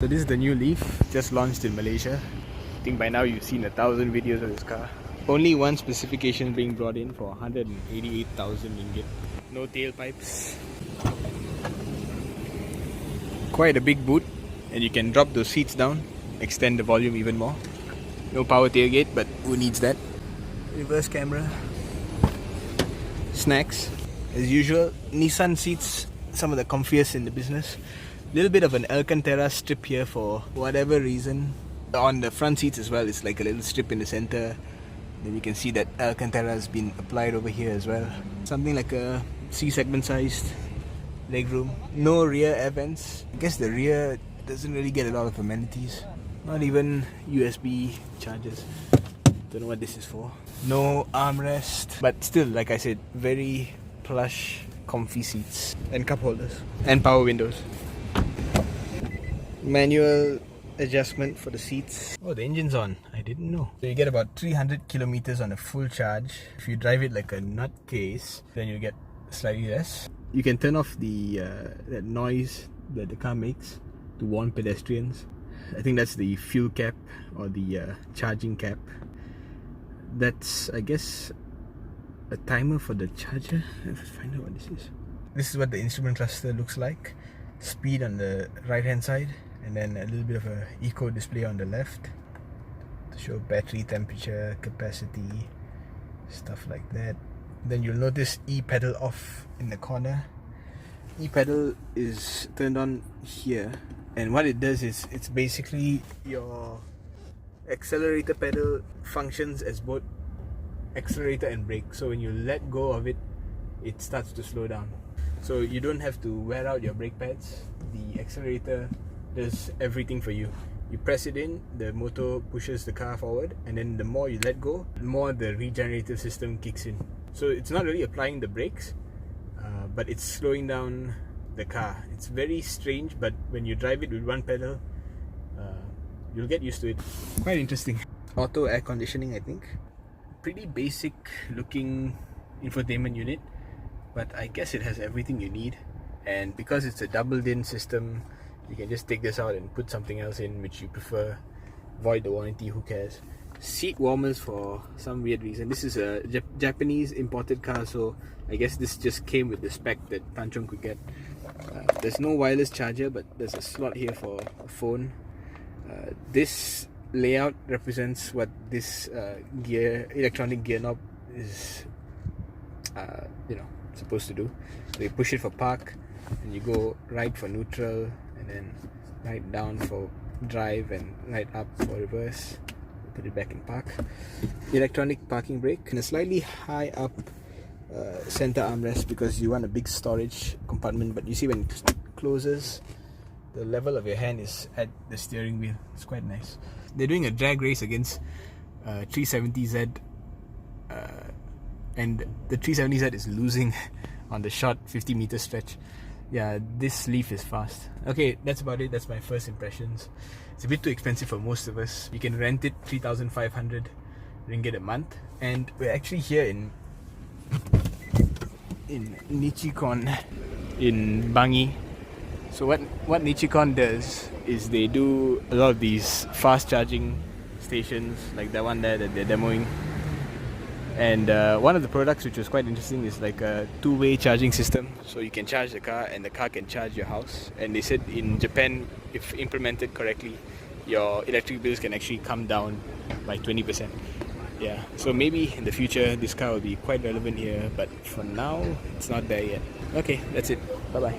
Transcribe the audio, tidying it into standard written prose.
So this is the new Leaf, just launched in Malaysia. I think by now you've seen 1,000 videos of this car. Only one specification being brought in for 188,000 ringgit. No tailpipes. Quite a big boot, and you can drop those seats down, extend the volume even more. No power tailgate, but who needs that? Reverse camera. Snacks. As usual, Nissan seats, some of the comfiest in the business. Little bit of an Alcantara strip here for whatever reason. On the front seats as well, it's like a little strip in the center. Then you can see that Alcantara has been applied over here as well. Something like a C-segment sized legroom. No rear air vents. I guess the rear doesn't really get a lot of amenities. Not even USB chargers. Don't know what this is for. No armrest. But still, like I said, very plush, comfy seats. And cup holders. And power windows. Manual adjustment for the seats. Oh, the engine's on. I didn't know. So you get about 300 kilometers on a full charge. If you drive it like a nutcase, then you get slightly less. You can turn off the that noise that the car makes to warn pedestrians. I think that's the fuel cap or the charging cap. That's, I guess, a timer for the charger. Let's find out what this is. This is what the instrument cluster looks like. Speed on the right hand side, and then a little bit of a eco display on the left to show battery temperature, capacity, stuff like that. Then you'll notice e-pedal off in the corner. E-pedal is turned on here, and what it does is it's basically your accelerator pedal functions as both accelerator and brake. So when you let go of it, it starts to slow down. So you don't have to wear out your brake pads. The accelerator does everything for you. You press it in, the motor pushes the car forward, and then the more you let go, the more the regenerative system kicks in. So it's not really applying the brakes, but it's slowing down the car. It's very strange, but when you drive it with one pedal, you'll get used to it. Quite interesting. Auto air conditioning, I think. Pretty basic looking infotainment unit, but I guess it has everything you need. And because it's a double DIN system, you can just take this out and put something else in which you prefer. Void the warranty, who cares. Seat warmers for some weird reason. This is a Japanese imported car, so I guess this just came with the spec that Tan Chong could get. There's no wireless charger, but there's a slot here for a phone. This layout represents what this electronic gear knob is supposed to do. So you push it for park, and you go right for neutral, and then right down for drive, and right up for reverse. Put it back in park. Electronic parking brake, and a slightly high up center armrest because you want a big storage compartment. But you see when it closes, the level of your hand is at the steering wheel. It's quite nice. They're doing a drag race against 370Z, and the 370Z is losing on the short 50-meter stretch. Yeah, this Leaf is fast. Okay, that's about it. That's my first impressions. It's a bit too expensive for most of us. You can rent it 3,500 ringgit a month, and we're actually here in Nichicon in Bangi. So what Nichicon does is they do a lot of these fast charging stations, like that one there that they're demoing. And one of the products which was quite interesting is like a two-way charging system. So you can charge the car and the car can charge your house. And they said in Japan, if implemented correctly, your electric bills can actually come down by 20%. Yeah, so maybe in the future this car will be quite relevant here, but for now it's not there yet. Okay, that's it. Bye bye.